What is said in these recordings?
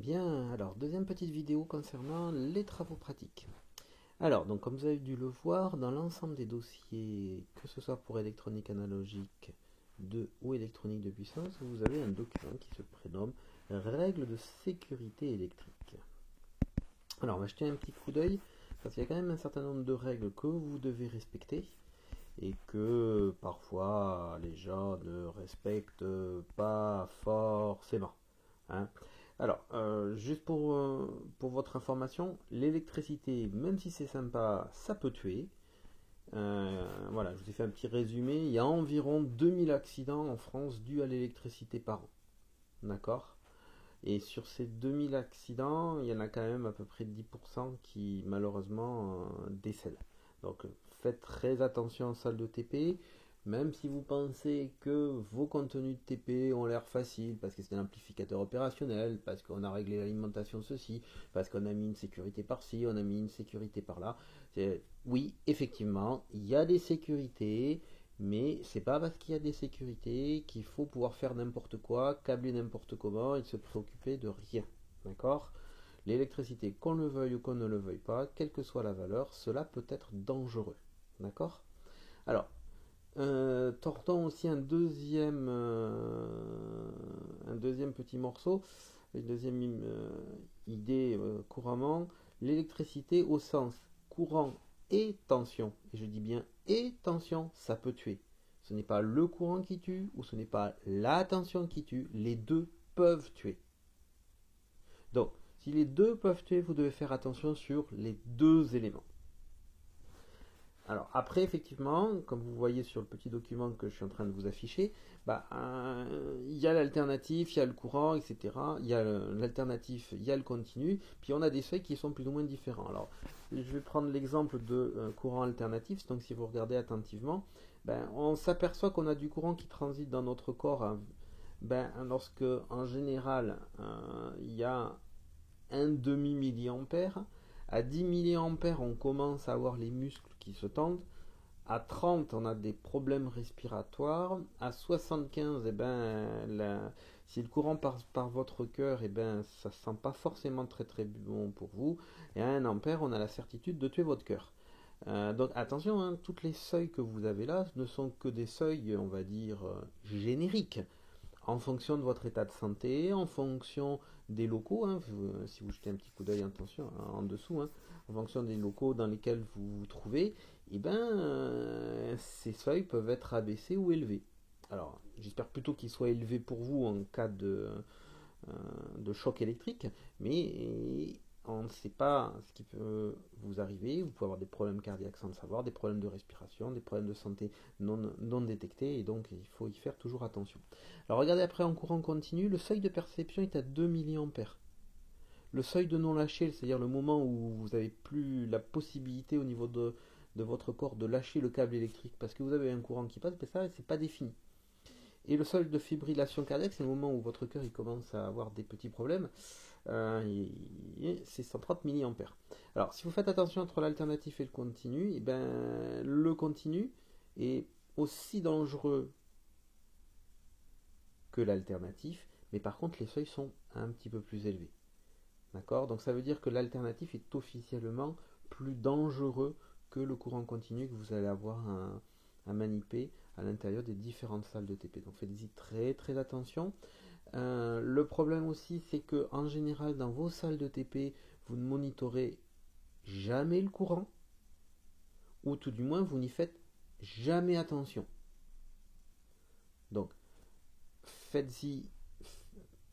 Bien, alors deuxième petite vidéo concernant les travaux pratiques. Alors, donc comme vous avez dû le voir, dans l'ensemble des dossiers, que ce soit pour électronique analogique ou électronique de puissance, vous avez un document qui se prénomme Règles de sécurité électrique. Alors, on va jeter un petit coup d'œil, parce qu'il y a quand même un certain nombre de règles que vous devez respecter, et que parfois les gens ne respectent pas forcément. Hein. Alors, juste pour votre information, l'électricité, même si c'est sympa, ça peut tuer. Voilà, je vous ai fait un petit résumé. Il y a environ 2000 accidents en France dus à l'électricité par an. D'accord? Et sur ces 2000 accidents, il y en a quand même à peu près 10% qui malheureusement décèdent. Donc faites très attention en salle de TP. Même si vous pensez que vos contenus de TP ont l'air faciles parce que c'est un amplificateur opérationnel, parce qu'on a réglé l'alimentation ceci, parce qu'on a mis une sécurité par-ci, on a mis une sécurité par-là. Oui, effectivement, il y a des sécurités, mais c'est pas parce qu'il y a des sécurités qu'il faut pouvoir faire n'importe quoi, câbler n'importe comment et se préoccuper de rien. D'accord? L'électricité, qu'on le veuille ou qu'on ne le veuille pas, quelle que soit la valeur, cela peut être dangereux. D'accord? Alors, tordons aussi un deuxième petit morceau, une deuxième idée couramment, l'électricité au sens courant et tension. Et je dis bien et tension, ça peut tuer. Ce n'est pas le courant qui tue ou ce n'est pas la tension qui tue, les deux peuvent tuer. Donc, si les deux peuvent tuer, vous devez faire attention sur les deux éléments. Alors après, effectivement, comme vous voyez sur le petit document que je suis en train de vous afficher, il y a l'alternatif, il y a le courant, etc. Il y a l'alternatif, il y a le continu, puis on a des seuils qui sont plus ou moins différents. Alors, je vais prendre l'exemple de courant alternatif. Donc si vous regardez attentivement, on s'aperçoit qu'on a du courant qui transite dans notre corps lorsque, en général, il y a un demi-milliampère. À 10 milliampères, on commence à avoir les muscles qui se tendent. À 30, on a des problèmes respiratoires. À 75, si le courant passe par votre cœur, ça ne sent pas forcément très très bon pour vous. Et à 1 ampère, on a la certitude de tuer votre cœur. Donc attention, hein, toutes les seuils que vous avez là ne sont que des seuils, on va dire, génériques en fonction de votre état de santé, en fonction des locaux, hein, si vous jetez un petit coup d'œil en dessous, hein, en fonction des locaux dans lesquels vous vous trouvez, ces seuils peuvent être abaissés ou élevés. Alors, j'espère plutôt qu'ils soient élevés pour vous en cas de choc électrique, mais on ne sait pas ce qui peut vous arriver. Vous pouvez avoir des problèmes cardiaques sans le savoir, des problèmes de respiration, des problèmes de santé non détectés, et donc il faut y faire toujours attention. Alors regardez après en courant continu, le seuil de perception est à 2 milliampères. Le seuil de non lâcher, c'est-à-dire le moment où vous n'avez plus la possibilité au niveau de votre corps de lâcher le câble électrique parce que vous avez un courant qui passe, ça c'est pas défini. Et le seuil de fibrillation cardiaque, c'est le moment où votre cœur il commence à avoir des petits problèmes. C'est 130 milliampères. Alors, si vous faites attention entre l'alternatif et le continu, le continu est aussi dangereux que l'alternatif, mais par contre, les seuils sont un petit peu plus élevés. D'accord? Donc, ça veut dire que l'alternatif est officiellement plus dangereux que le courant continu que vous allez avoir à maniper à l'intérieur des différentes salles de TP. Donc, faites-y très très attention. Le problème aussi, c'est que en général, dans vos salles de TP, vous ne monitorez jamais le courant, ou tout du moins, vous n'y faites jamais attention. Donc, faites-y,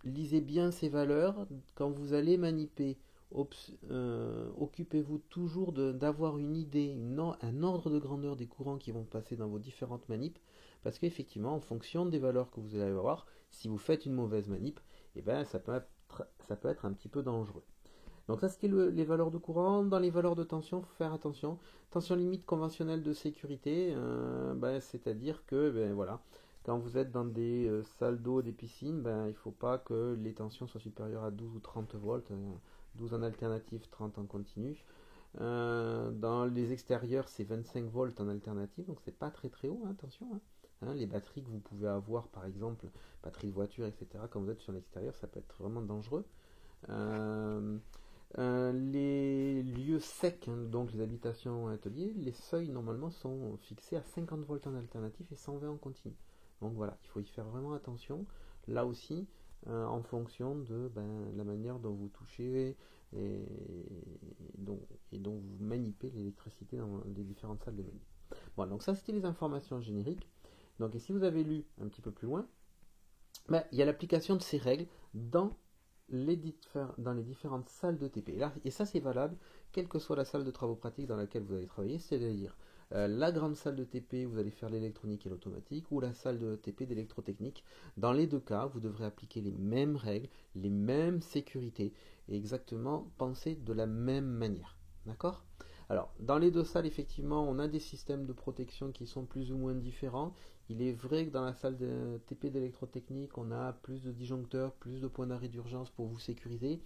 lisez bien ces valeurs. Quand vous allez maniper, occupez-vous toujours d'avoir une idée, un ordre de grandeur des courants qui vont passer dans vos différentes manips, parce qu'effectivement, en fonction des valeurs que vous allez avoir, si vous faites une mauvaise manip, ça peut être un petit peu dangereux. Donc ça, c'était les valeurs de courant. Dans les valeurs de tension, il faut faire attention. Tension limite conventionnelle de sécurité, c'est-à-dire que voilà, quand vous êtes dans des salles d'eau, des piscines, il ne faut pas que les tensions soient supérieures à 12 ou 30 volts, 12 en alternative, 30 en continu. Dans les extérieurs, c'est 25 volts en alternative, donc c'est pas très très haut, hein, attention. Les batteries que vous pouvez avoir, par exemple, batterie de voiture, etc., quand vous êtes sur l'extérieur, ça peut être vraiment dangereux. Les lieux secs, hein, donc les habitations ateliers, les seuils normalement sont fixés à 50 volts en alternatif et 120 en continu. Donc voilà, il faut y faire vraiment attention. Là aussi, en fonction de la manière dont vous touchez et, dont, et dont vous manipulez l'électricité dans les différentes salles de manip. Bon, donc ça c'était les informations génériques. Donc, et si vous avez lu un petit peu plus loin, il y a l'application de ces règles dans les différentes salles de TP. Et ça, c'est valable, quelle que soit la salle de travaux pratiques dans laquelle vous allez travailler, c'est-à-dire la grande salle de TP, vous allez faire l'électronique et l'automatique, ou la salle de TP d'électrotechnique. Dans les deux cas, vous devrez appliquer les mêmes règles, les mêmes sécurités, et exactement penser de la même manière. D'accord ? Alors, dans les deux salles, effectivement, on a des systèmes de protection qui sont plus ou moins différents. Il est vrai que dans la salle de TP d'électrotechnique, on a plus de disjoncteurs, plus de points d'arrêt d'urgence pour vous sécuriser.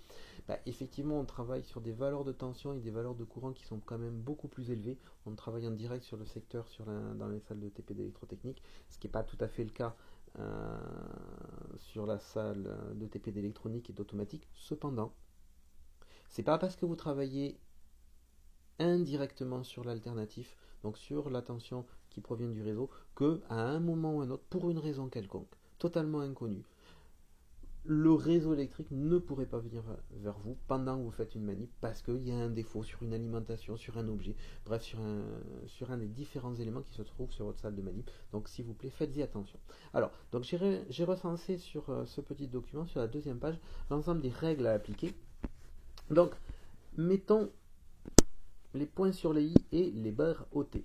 Effectivement, on travaille sur des valeurs de tension et des valeurs de courant qui sont quand même beaucoup plus élevées. On travaille en direct sur le secteur dans les salles de TP d'électrotechnique, ce qui n'est pas tout à fait le cas sur la salle de TP d'électronique et d'automatique. Cependant, c'est pas parce que vous travaillez indirectement sur l'alternatif, donc sur la tension qui provient du réseau, que à un moment ou un autre, pour une raison quelconque, totalement inconnue, le réseau électrique ne pourrait pas venir vers vous pendant que vous faites une manip parce qu'il y a un défaut sur une alimentation, sur un objet, bref, sur un des différents éléments qui se trouvent sur votre salle de manip. Donc s'il vous plaît, faites-y attention. Alors, donc j'ai recensé sur ce petit document, sur la deuxième page, l'ensemble des règles à appliquer. Donc, mettons les points sur les i et les barres OT.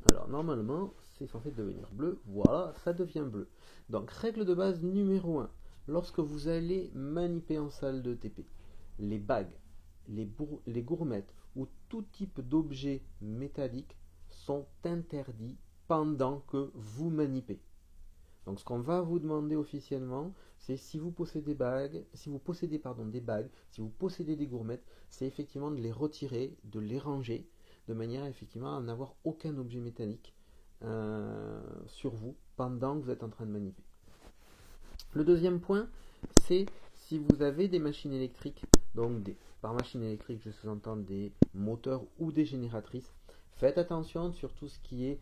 Alors normalement, c'est censé devenir bleu. Voilà, ça devient bleu. Donc règle de base numéro 1. Lorsque vous allez maniper en salle de TP, les bagues, les gourmettes ou tout type d'objets métalliques sont interdits pendant que vous manipez. Donc ce qu'on va vous demander officiellement, c'est si vous possédez des bagues, si vous possédez des gourmettes, c'est effectivement de les retirer, de les ranger, de manière effectivement à n'avoir aucun objet métallique sur vous pendant que vous êtes en train de manipuler. Le deuxième point, c'est si vous avez des machines électriques, donc par machine électrique je sous-entends des moteurs ou des génératrices, faites attention sur tout ce qui est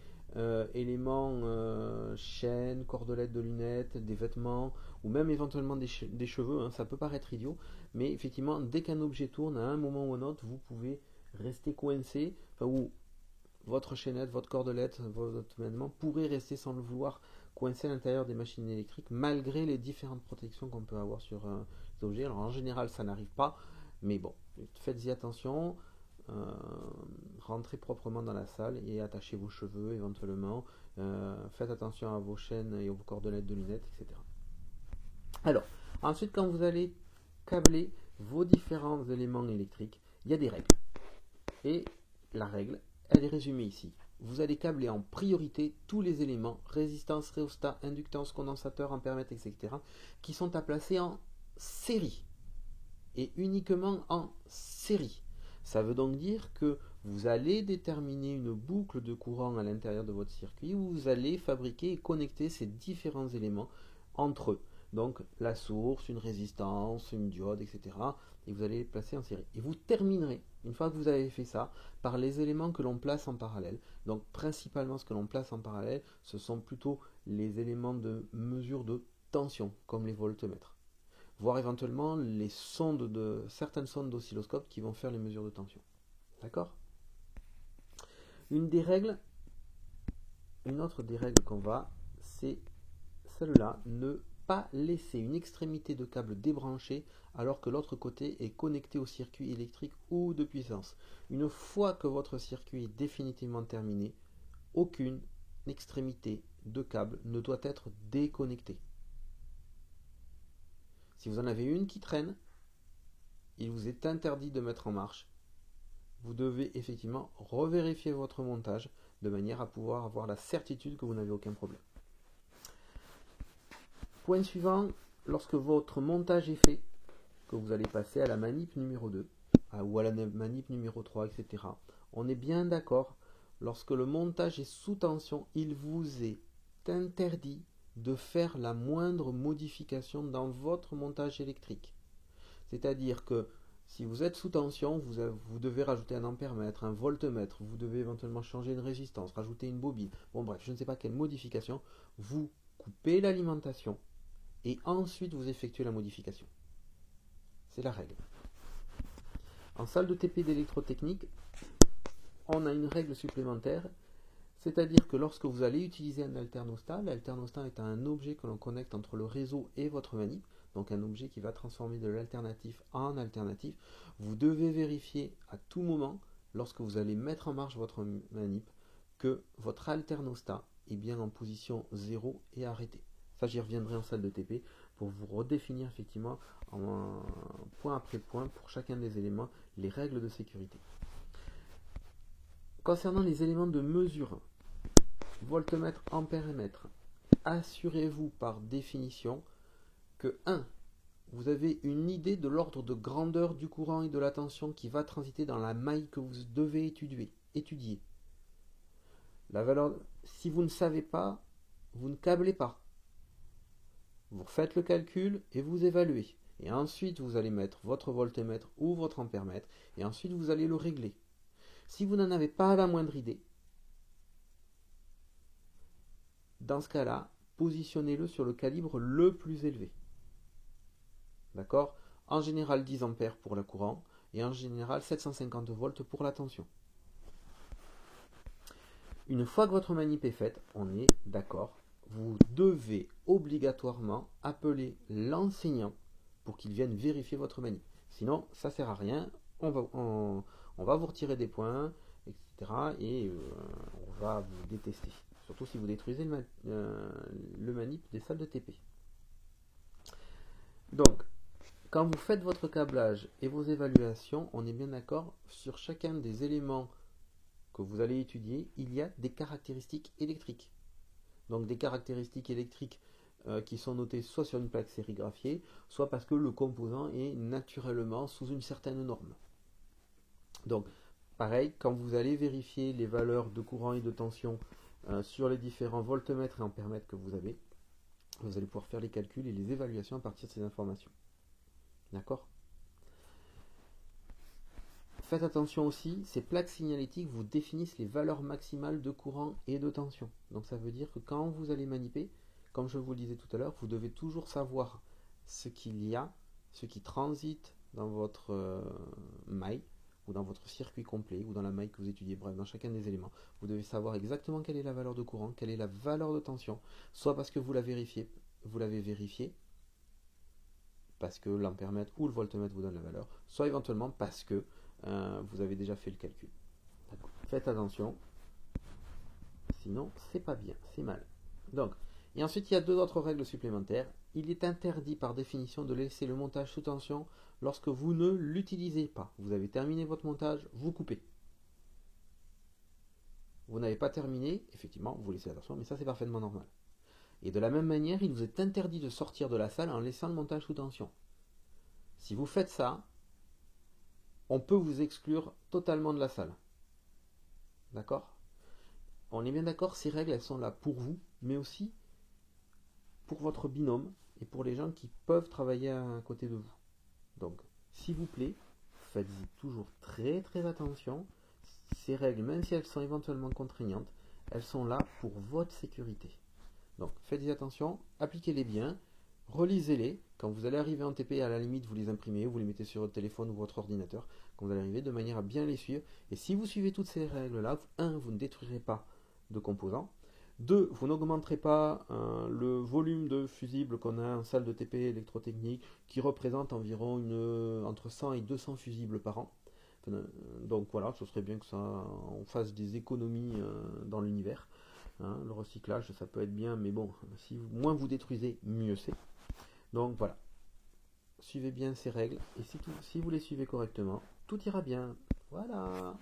éléments, chaînes, cordelettes de lunettes, des vêtements, ou même éventuellement des cheveux, hein, ça peut paraître idiot, mais effectivement, dès qu'un objet tourne, à un moment ou un autre, vous pouvez rester coincé, ou votre chaînette, votre cordelette, votre vêtement pourrait rester sans le vouloir coincé à l'intérieur des machines électriques, malgré les différentes protections qu'on peut avoir sur les objets. Alors en général, ça n'arrive pas, mais bon, faites-y attention. Rentrez proprement dans la salle et attachez vos cheveux éventuellement. Faites attention à vos chaînes et aux cordelettes de lunettes, etc. Alors, ensuite, quand vous allez câbler vos différents éléments électriques, il y a des règles. Et la règle, elle est résumée ici. Vous allez câbler en priorité tous les éléments, résistance, rhéostat, inductance, condensateur, ampèremètre, etc., qui sont à placer en série. Et uniquement en série. Ça veut donc dire que vous allez déterminer une boucle de courant à l'intérieur de votre circuit où vous allez fabriquer et connecter ces différents éléments entre eux. Donc la source, une résistance, une diode, etc. Et vous allez les placer en série. Et vous terminerez, une fois que vous avez fait ça, par les éléments que l'on place en parallèle. Donc principalement ce que l'on place en parallèle, ce sont plutôt les éléments de mesure de tension, comme les voltmètres. Voire éventuellement certaines sondes d'oscilloscope qui vont faire les mesures de tension. D'accord ? Une autre des règles qu'on va, c'est celle-là, ne pas laisser une extrémité de câble débranchée alors que l'autre côté est connecté au circuit électrique ou de puissance. Une fois que votre circuit est définitivement terminé, aucune extrémité de câble ne doit être déconnectée. Si vous en avez une qui traîne, il vous est interdit de mettre en marche. Vous devez effectivement revérifier votre montage de manière à pouvoir avoir la certitude que vous n'avez aucun problème. Point suivant, lorsque votre montage est fait, que vous allez passer à la manip numéro 2 ou à la manip numéro 3, etc. On est bien d'accord, lorsque le montage est sous tension, il vous est interdit de faire la moindre modification dans votre montage électrique. C'est-à-dire que si vous êtes sous tension, vous devez rajouter un ampèremètre, un voltmètre, vous devez éventuellement changer une résistance, rajouter une bobine. Bon bref, je ne sais pas quelle modification. Vous coupez l'alimentation et ensuite vous effectuez la modification. C'est la règle. En salle de TP d'électrotechnique, on a une règle supplémentaire, c'est-à-dire que lorsque vous allez utiliser un alternostat, l'alternostat est un objet que l'on connecte entre le réseau et votre manip, donc un objet qui va transformer de l'alternatif en alternatif. Vous devez vérifier à tout moment, lorsque vous allez mettre en marche votre manip, que votre alternostat est bien en position 0 et arrêté. Ça, j'y reviendrai en salle de TP pour vous redéfinir effectivement en point après point pour chacun des éléments les règles de sécurité. Concernant les éléments de mesure, voltmètre, ampèremètre, assurez-vous par définition que 1. Vous avez une idée de l'ordre de grandeur du courant et de la tension qui va transiter dans la maille que vous devez étudier. La valeur, si vous ne savez pas, vous ne câblez pas. Vous faites le calcul et vous évaluez. Et ensuite, vous allez mettre votre voltmètre ou votre ampèremètre et ensuite vous allez le régler. Si vous n'en avez pas la moindre idée, dans ce cas-là, positionnez-le sur le calibre le plus élevé. D'accord? En général 10 ampères pour le courant et en général 750 volts pour la tension. Une fois que votre manip est faite, on est d'accord, vous devez obligatoirement appeler l'enseignant pour qu'il vienne vérifier votre manip. Sinon, ça ne sert à rien, on va vous retirer des points, etc. Et on va vous détester. Surtout si vous détruisez le manip des salles de TP. Donc, quand vous faites votre câblage et vos évaluations, on est bien d'accord sur chacun des éléments que vous allez étudier, il y a des caractéristiques électriques. Donc des caractéristiques électriques qui sont notées soit sur une plaque sérigraphiée, soit parce que le composant est naturellement sous une certaine norme. Donc pareil, quand vous allez vérifier les valeurs de courant et de tension sur les différents voltmètres et ampèremètres que vous avez, vous allez pouvoir faire les calculs et les évaluations à partir de ces informations. D'accord ? Faites attention aussi, ces plaques signalétiques vous définissent les valeurs maximales de courant et de tension. Donc ça veut dire que quand vous allez maniper, comme je vous le disais tout à l'heure, vous devez toujours savoir ce qu'il y a, ce qui transite dans votre maille, ou dans votre circuit complet, ou dans la maille que vous étudiez, bref, dans chacun des éléments. Vous devez savoir exactement quelle est la valeur de courant, quelle est la valeur de tension, soit parce que vous l'avez vérifié, parce que l'ampèremètre ou le voltmètre vous donne la valeur, soit éventuellement parce que vous avez déjà fait le calcul. Faites attention, sinon c'est pas bien, c'est mal. Donc, et ensuite il y a deux autres règles supplémentaires. Il est interdit par définition de laisser le montage sous tension lorsque vous ne l'utilisez pas. Vous avez terminé votre montage, vous coupez. Vous n'avez pas terminé, effectivement, vous laissez la tension, mais ça c'est parfaitement normal. Et de la même manière, il vous est interdit de sortir de la salle en laissant le montage sous tension. Si vous faites ça, on peut vous exclure totalement de la salle. D'accord ? On est bien d'accord, ces règles, elles sont là pour vous, mais aussi pour votre binôme et pour les gens qui peuvent travailler à côté de vous. Donc, s'il vous plaît, faites-y toujours très très attention. Ces règles, même si elles sont éventuellement contraignantes, elles sont là pour votre sécurité. Donc, faites-y attention, appliquez-les bien, relisez-les. Quand vous allez arriver en TP, à la limite, vous les imprimez, vous les mettez sur votre téléphone ou votre ordinateur, quand vous allez arriver, de manière à bien les suivre. Et si vous suivez toutes ces règles-là, 1, vous ne détruirez pas de composants. 2, vous n'augmenterez pas le volume de fusibles qu'on a en salle de TP électrotechnique, qui représente environ entre 100 et 200 fusibles par an. Donc voilà, ce serait bien que on fasse des économies dans l'univers. Hein, le recyclage, ça peut être bien, mais bon, moins vous détruisez, mieux c'est. Donc voilà, suivez bien ces règles, et si vous les suivez correctement, tout ira bien. Voilà.